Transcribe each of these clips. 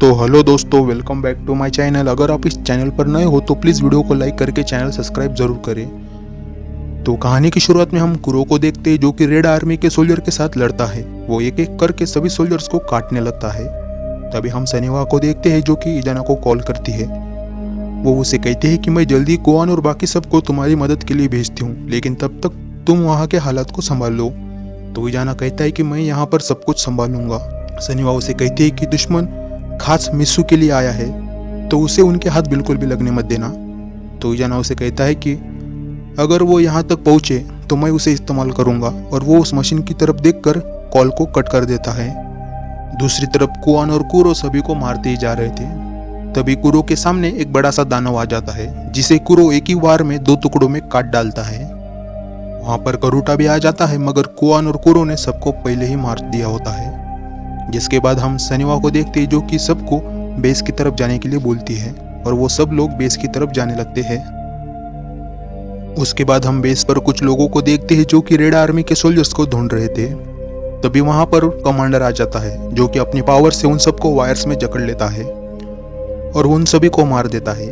तो हेलो दोस्तों, welcome back to my channel. अगर आप इस चैनल पर नए हो तो प्लीज़ वीडियो को लाइक करके चैनल सब्सक्राइब जरूर करें। तो कहानी की शुरुआत में हम कुरो को देखते हैं जो कि रेड आर्मी के सोल्जर के साथ लड़ता है। वो एक एक करके सभी सोल्जर्स को काटने लगता है। तभी हम सनीवा को देखते हैं जो कि इजाना को कॉल करती है। वो उसे कहते हैं कि मैं जल्दी कुआन और बाकी सबको तुम्हारी मदद के लिए भेजती हूँ, लेकिन तब तक तुम वहाँ के हालात को संभाल लो। तो इजाना कहता है कि मैं यहाँ पर सब कुछ संभालूंगा। सनीवा उसे कहती है कि दुश्मन खास मिस्सू के लिए आया है तो उसे उनके हाथ बिल्कुल भी लगने मत देना। तो इजाना उसे कहता है कि अगर वो यहाँ तक पहुँचे तो मैं उसे इस्तेमाल करूँगा, और वो उस मशीन की तरफ देखकर कॉल को कट कर देता है। दूसरी तरफ कुआन और कुरो सभी को मारते ही जा रहे थे। तभी कुरो के सामने एक बड़ा सा दानव आ जाता है जिसे कुरो एक ही वार में 2 टुकड़ों में काट डालता है। वहाँ पर करूटा भी आ जाता है, मगर कुआन और कुरो ने सबको पहले ही मार दिया होता है। जिसके बाद हम सनीवा को देखते हैं जो कि सबको बेस की तरफ जाने के लिए बोलती है, और वो सब लोग बेस की तरफ जाने लगते हैं। उसके बाद हम बेस पर कुछ लोगों को देखते हैं जो कि रेड आर्मी के सोल्जर्स को ढूंढ रहे थे। तभी वहां पर कमांडर आ जाता है जो कि अपनी पावर से उन सबको वायर्स में जकड़ लेता है और उन सभी को मार देता है।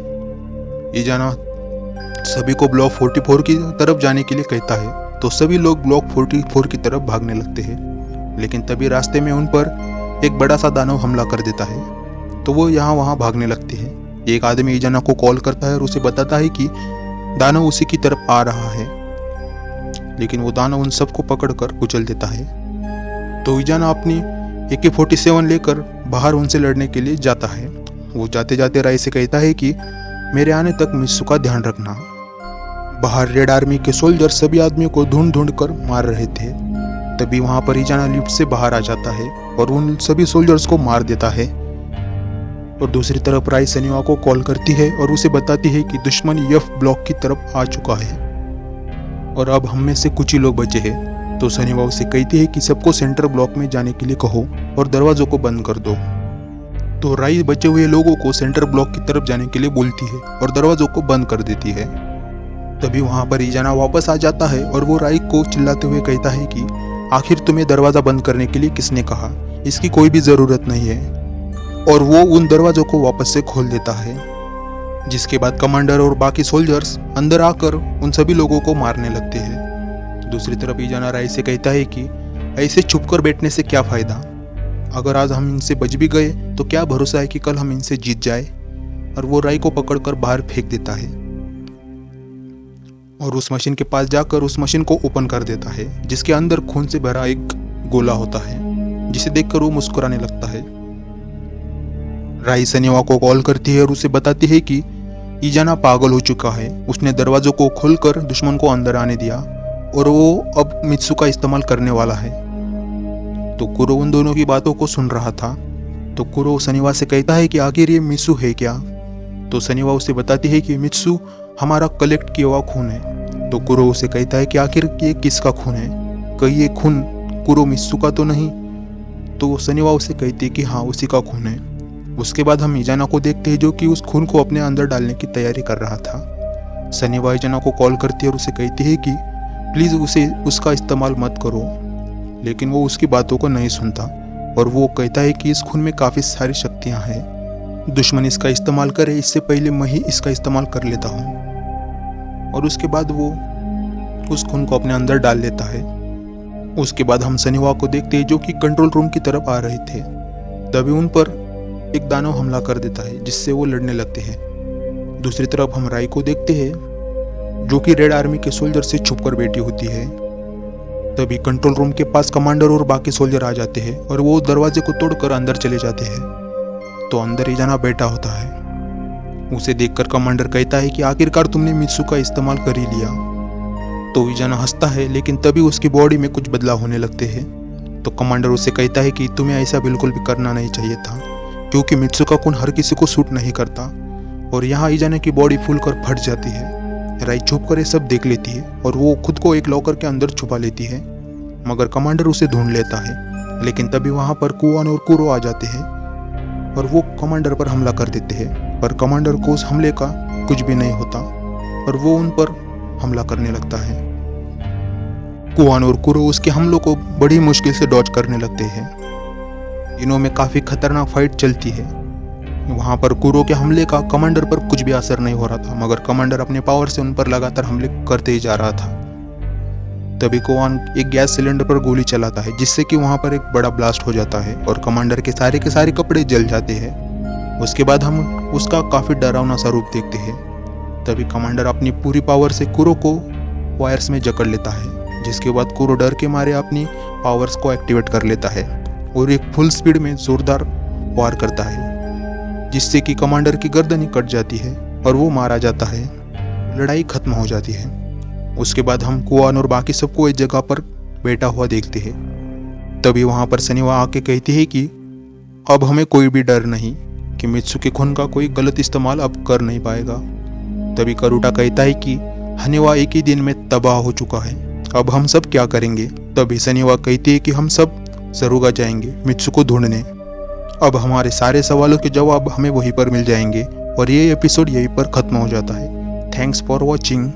इजाना सभी को ब्लॉक 44 की तरफ जाने के लिए कहता है, तो सभी लोग ब्लॉक 44 की तरफ भागने लगते हैं। लेकिन तभी रास्ते में उन पर एक बड़ा सा दानव हमला कर देता है, तो वो यहाँ वहाँ भागने लगते हैं। एक आदमी इजाना को कॉल करता है और उसे बताता है कि दानव उसी की तरफ आ रहा है, लेकिन वो दानव उन सबको पकड़कर कुचल देता है। तो इजाना अपनी AK-47 लेकर बाहर उनसे लड़ने के लिए जाता है। वो जाते जाते राय से कहता है कि मेरे आने तक मिस्सू का ध्यान रखना। बाहर रेड आर्मी के सोल्जर सभी आदमियों को ढूंढ ढूंढ कर मार रहे थे। तभी वहां पर इजाना लिफ्ट से बाहर आ जाता है और उन सभी सोल्जर्स को मार देता है। और दूसरी तरफ राय सनीवा को कॉल करती है और उसे बताती है कि दुश्मन F ब्लॉक की तरफ आ चुका है और अब हम में से कुछ ही लोग बचे हैं। तो सनीवा उसे कहती है कि सबको सेंटर ब्लॉक में जाने के लिए कहो और दरवाजों को बंद कर दो। तो राय बचे हुए लोगों को सेंटर ब्लॉक की तरफ जाने के लिए बोलती है और दरवाजों को बंद कर देती है। तभी वहां पर इजाना वापस आ जाता है और वो राय को चिल्लाते हुए कहता है कि आखिर तुम्हें दरवाजा बंद करने के लिए किसने कहा? इसकी कोई भी जरूरत नहीं है। और वो उन दरवाजों को वापस से खोल देता है। जिसके बाद कमांडर और बाकी सोल्जर्स अंदर आकर उन सभी लोगों को मारने लगते हैं। दूसरी तरफ इजाना राय से कहता है कि ऐसे छुपकर बैठने से क्या फायदा? अगर आज हम इनसे बच भी गए तो क्या भरोसा है कि कल हम इनसे जीत जाए? और वो राय को पकड़कर बाहर फेंक देता है और उस मशीन के पास जाकर उस मशीन को ओपन कर देता है, जिसके अंदर खून से भरा एक गोला होता है, जिसे देखकर वो मुस्कुराने लगता है। राय सनीवा को कॉल करती है और उसे बताती है कि इजाना पागल हो चुका है। उसने दरवाजों को खोलकर दुश्मन को अंदर आने दिया और वो अब मित्सू का इस्तेमाल करने वाला है। तो कुरो उन दोनों की बातों को सुन रहा था। तो कुरो सनीवा से कहता है कि आखिर ये मित्सू है क्या? तो सनीवा उसे बताती है कि मित्सू हमारा कलेक्ट किया हुआ खून है। तो कुरो उसे कहता है कि आखिर ये किसका खून है? कहीं ये खून कुरो मित्सू का तो नहीं? तो सनीवा उसे कहती है कि हाँ, उसी का खून है। उसके बाद हम इजाना को देखते हैं जो कि उस खून को अपने अंदर डालने की तैयारी कर रहा था। सनीवा इजाना को कॉल करती है और उसे कहती है कि प्लीज़ उसे उसका इस्तेमाल मत करो, लेकिन वो उसकी बातों को नहीं सुनता और वो कहता है कि इस खून में काफ़ी सारी शक्तियाँ हैं। दुश्मन इसका इस्तेमाल करे इससे पहले मैं ही इसका इस्तेमाल कर लेता हूँ। और उसके बाद वो उस खून को अपने अंदर डाल लेता है। उसके बाद हम सनीवा को देखते हैं जो कि कंट्रोल रूम की तरफ आ रहे थे। तभी उन पर एक दानव हमला कर देता है जिससे वो लड़ने लगते हैं। दूसरी तरफ हम राय को देखते हैं जो कि रेड आर्मी के सोल्जर से छुपकर बैठी होती है। तभी कंट्रोल रूम के पास कमांडर और बाकी सोल्जर आ जाते हैं और वो दरवाजे को तोड़कर अंदर चले जाते हैं। तो अंदर इजाना बैठा होता है। उसे देखकर कमांडर कहता है कि आखिरकार तुमने मित्सू का इस्तेमाल कर ही लिया। तो इजाना हंसता है, लेकिन तभी उसकी बॉडी में कुछ बदलाव होने लगते हैं। तो कमांडर उसे कहता है कि तुम्हें ऐसा बिल्कुल भी करना नहीं चाहिए था, क्योंकि मित्सू का खून हर किसी को सूट नहीं करता। और यहाँ इजाना की बॉडी फूलकर फट जाती है। राय छुप कर ये सब देख लेती है और वो खुद को एक लॉकर के अंदर छुपा लेती है, मगर कमांडर उसे ढूंढ लेता है। लेकिन तभी वहाँ पर कुआन और कुरो आ जाते हैं और वो कमांडर पर हमला कर देते हैं, पर कमांडर को उस हमले का कुछ भी नहीं होता और वो उन पर हमला करने लगता है। कुआन और कुरो उसके हमलों को बड़ी मुश्किल से डॉज करने लगते हैं। इनों में काफ़ी खतरनाक फाइट चलती है वहाँ पर कुरो के हमले का कमांडर पर कुछ भी असर नहीं हो रहा था, मगर कमांडर अपने पावर से उन पर लगातार हमले करते ही जा रहा था। तभी कोआन एक गैस सिलेंडर पर गोली चलाता है, जिससे कि वहाँ पर एक बड़ा ब्लास्ट हो जाता है और कमांडर के सारे कपड़े जल जाते हैं। उसके बाद हम उसका काफ़ी डरावना सा रूप देखते हैं। तभी कमांडर अपनी पूरी पावर से कुरो को वायर्स में जकड़ लेता है, जिसके बाद कुरो डर के मारे अपनी पावर्स को एक्टिवेट कर लेता है और एक फुल स्पीड में जोरदार वार करता है, जिससे कि कमांडर की गर्दन ही कट जाती है और वो मारा जाता है। लड़ाई खत्म हो जाती है। उसके बाद हम कोआन और बाकी सबको एक जगह पर बैठा हुआ देखते हैं। तभी वहाँ पर सनीवा आके कहती है कि अब हमें कोई भी डर नहीं, कि मित्सुकी खून का कोई गलत इस्तेमाल अब कर नहीं पाएगा। तभी करूटा कहता है कि हनीवा एक ही दिन में तबाह हो चुका है, अब हम सब क्या करेंगे। तभी सनीवा कहती है कि हम सब सरुगा जाएंगे मित्सुको ढूंढने। अब हमारे सारे सवालों के जवाब हमें वहीं पर मिल जाएंगे और ये एपिसोड यहीं पर खत्म हो जाता है। Thanks for watching.